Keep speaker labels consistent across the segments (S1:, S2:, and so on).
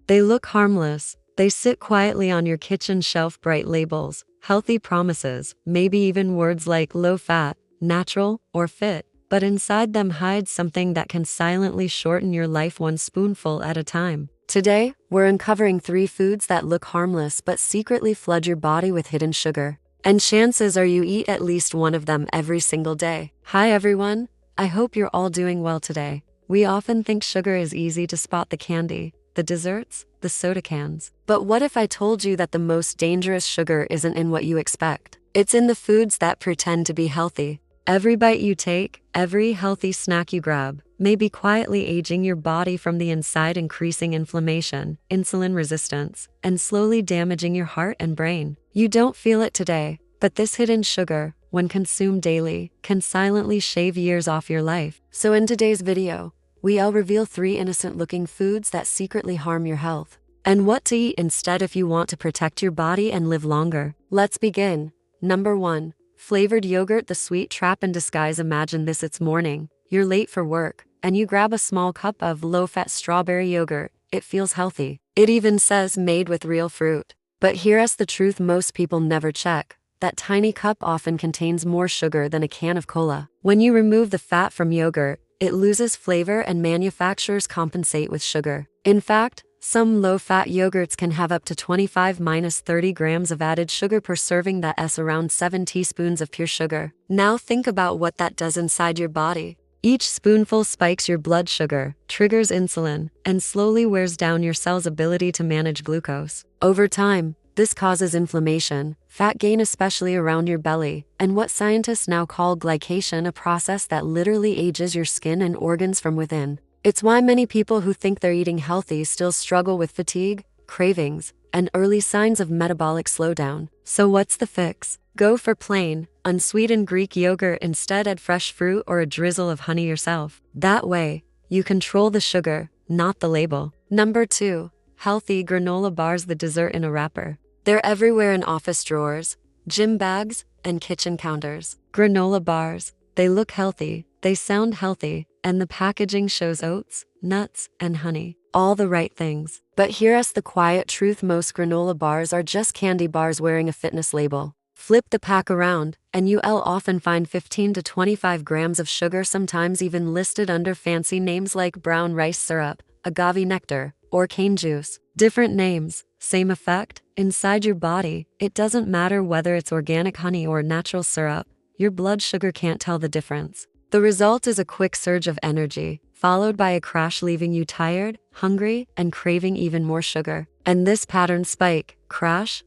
S1: They look harmless. They sit quietly on your kitchen shelf, bright labels, healthy promises, maybe even words like low fat, natural, or fit. But inside them hides something that can silently shorten your life one spoonful at a time. Today, we're uncovering 3 foods that look harmless but secretly flood your body with hidden sugar. And chances are you eat at least one of them every single day. Hi everyone, I hope you're all doing well today. We often think sugar is easy to spot: the candy, the desserts, the soda cans. But what if I told you that the most dangerous sugar isn't in what you expect? It's in the foods that pretend to be healthy. Every bite you take, every healthy snack you grab, may be quietly aging your body from the inside, increasing inflammation, insulin resistance, and slowly damaging your heart and brain. You don't feel it today, but this hidden sugar, when consumed daily, can silently shave years off your life. So in today's video, we'll reveal 3 innocent-looking foods that secretly harm your health, and what to eat instead if you want to protect your body and live longer. Let's begin. Number 1. Flavored yogurt, the sweet trap in disguise. Imagine this: it's morning, you're late for work, and you grab a small cup of low-fat strawberry yogurt. It feels healthy. It even says made with real fruit. But here's the truth most people never check. That tiny cup often contains more sugar than a can of cola. When you remove the fat from yogurt, it loses flavor and manufacturers compensate with sugar. In fact, some low-fat yogurts can have up to 25–30 grams of added sugar per serving. That's around 7 teaspoons of pure sugar. Now think about what that does inside your body. Each spoonful spikes your blood sugar, triggers insulin, and slowly wears down your cell's ability to manage glucose. Over time, this causes inflammation, fat gain especially around your belly, and what scientists now call glycation, a process that literally ages your skin and organs from within. It's why many people who think they're eating healthy still struggle with fatigue, cravings, and early signs of metabolic slowdown. So what's the fix? Go for plain, unsweetened Greek yogurt instead. Add fresh fruit or a drizzle of honey yourself. That way, you control the sugar, not the label. Number 2. Healthy granola bars, the dessert in a wrapper. They're everywhere in office drawers, gym bags, and kitchen counters. Granola bars. They look healthy, they sound healthy, and the packaging shows oats, nuts, and honey. All the right things. But here's the quiet truth: most granola bars are just candy bars wearing a fitness label. Flip the pack around, and you'll often find 15 to 25 grams of sugar, sometimes even listed under fancy names like brown rice syrup, agave nectar, or cane juice. Different names, same effect. Inside your body, it doesn't matter whether it's organic honey or natural syrup. Your blood sugar can't tell the difference. The result is a quick surge of energy, followed by a crash, leaving you tired, hungry, and craving even more sugar. And this pattern: spike, crash,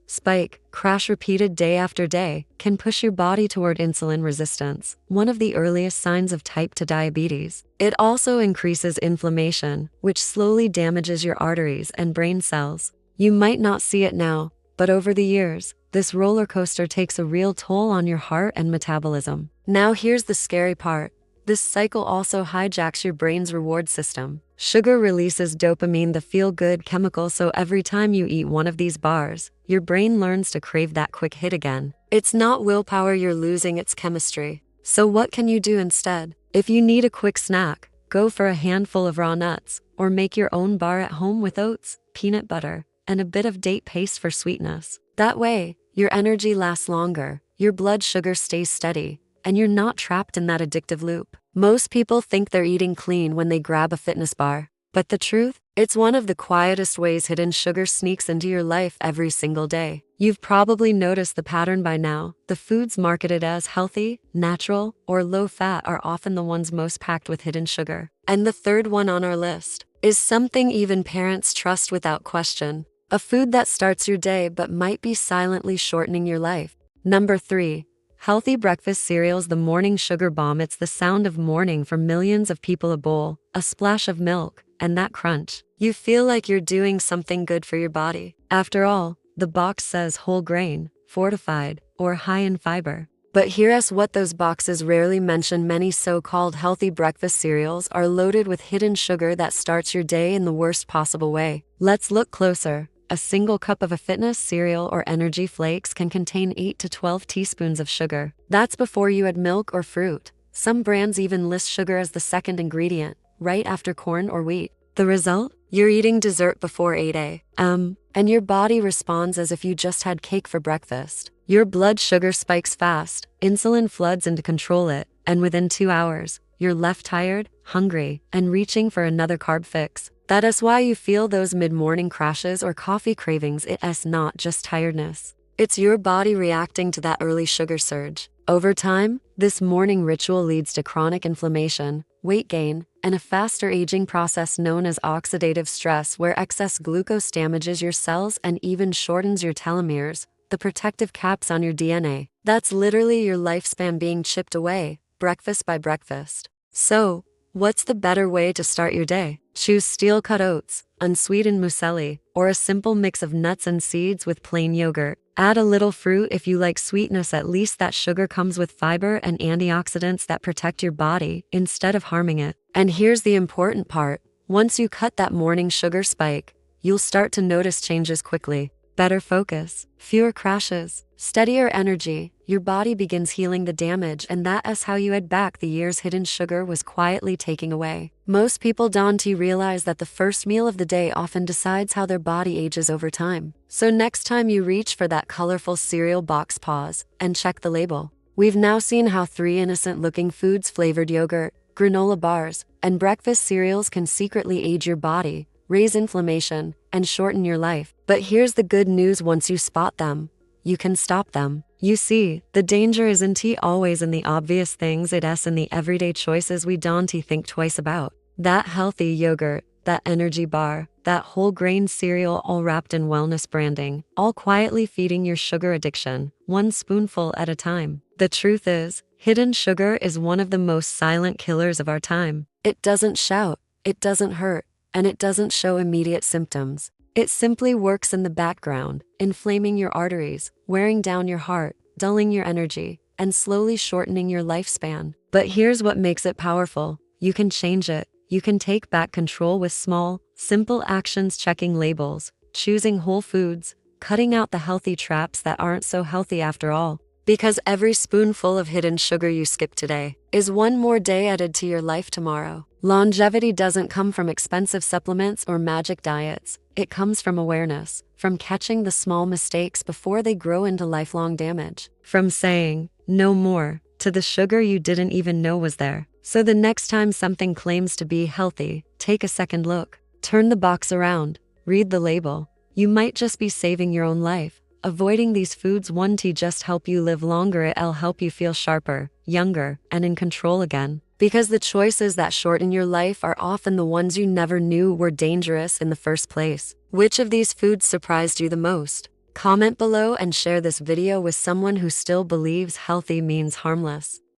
S1: repeated day after day, can push your body toward insulin resistance, one of the earliest signs of type 2 diabetes. It also increases inflammation, which slowly damages your arteries and brain cells. You might not see it now, but over the years, this roller coaster takes a real toll on your heart and metabolism. Now here's the scary part. This cycle also hijacks your brain's reward system. Sugar releases dopamine, the feel-good chemical, so every time you eat one of these bars, your brain learns to crave that quick hit again. It's not willpower you're losing, it's chemistry. So what can you do instead? If you need a quick snack, go for a handful of raw nuts, or make your own bar at home with oats, peanut butter, and a bit of date paste for sweetness. That way, your energy lasts longer, your blood sugar stays steady, and you're not trapped in that addictive loop. Most people think they're eating clean when they grab a fitness bar. But the truth? It's one of the quietest ways hidden sugar sneaks into your life every single day. You've probably noticed the pattern by now. The foods marketed as healthy, natural, or low-fat are often the ones most packed with hidden sugar. And the third one on our list is something even parents trust without question. A food that starts your day but might be silently shortening your life. Number 3. Healthy breakfast cereals, the morning sugar bomb. It's the sound of morning for millions of people: a bowl, a splash of milk, and that crunch. You feel like you're doing something good for your body. After all, the box says whole grain, fortified, or high in fiber. But here's what those boxes rarely mention: many so-called healthy breakfast cereals are loaded with hidden sugar that starts your day in the worst possible way. Let's look closer. A single cup of a fitness cereal or energy flakes can contain 8 to 12 teaspoons of sugar. That's before you add milk or fruit. Some brands even list sugar as the second ingredient, right after corn or wheat. The result? You're eating dessert before 8 a.m., and your body responds as if you just had cake for breakfast. Your blood sugar spikes fast, insulin floods in to control it, and within 2 hours, you're left tired, hungry, and reaching for another carb fix. That is why you feel those mid-morning crashes or coffee cravings. It's not just tiredness. It's your body reacting to that early sugar surge. Over time, this morning ritual leads to chronic inflammation, weight gain, and a faster aging process known as oxidative stress, where excess glucose damages your cells and even shortens your telomeres, the protective caps on your DNA. That's literally your lifespan being chipped away, breakfast by breakfast. So, what's the better way to start your day? Choose steel-cut oats, unsweetened muesli, or a simple mix of nuts and seeds with plain yogurt. Add a little fruit if you like sweetness. At least that sugar comes with fiber and antioxidants that protect your body instead of harming it. And here's the important part. Once you cut that morning sugar spike, you'll start to notice changes quickly. Better focus, fewer crashes, steadier energy. Your body begins healing the damage, and that is how you head back the years hidden sugar was quietly taking away. Most people don't realize that the first meal of the day often decides how their body ages over time. So next time you reach for that colorful cereal box, pause and check the label. We've now seen how 3 innocent-looking foods, flavored yogurt, granola bars, and breakfast cereals can secretly age your body, raise inflammation, and shorten your life. But here's the good news: once you spot them, you can stop them. You see, the danger isn't always in the obvious things, it's in the everyday choices we don't think twice about. That healthy yogurt, that energy bar, that whole grain cereal, all wrapped in wellness branding, all quietly feeding your sugar addiction, one spoonful at a time. The truth is, hidden sugar is one of the most silent killers of our time. It doesn't shout, it doesn't hurt, and it doesn't show immediate symptoms. It simply works in the background, inflaming your arteries, wearing down your heart, dulling your energy, and slowly shortening your lifespan. But here's what makes it powerful. You can change it. You can take back control with small, simple actions: checking labels, choosing whole foods, cutting out the healthy traps that aren't so healthy after all. Because every spoonful of hidden sugar you skip today is one more day added to your life tomorrow. Longevity doesn't come from expensive supplements or magic diets. It comes from awareness, from catching the small mistakes before they grow into lifelong damage, from saying no more to the sugar you didn't even know was there. So the next time something claims to be healthy, take a second look. Turn the box around. Read the label. You might just be saving your own life. Avoiding these foods won't just help you live longer, it'll help you feel sharper, younger, and in control again. Because the choices that shorten your life are often the ones you never knew were dangerous in the first place. Which of these foods surprised you the most? Comment below and share this video with someone who still believes healthy means harmless.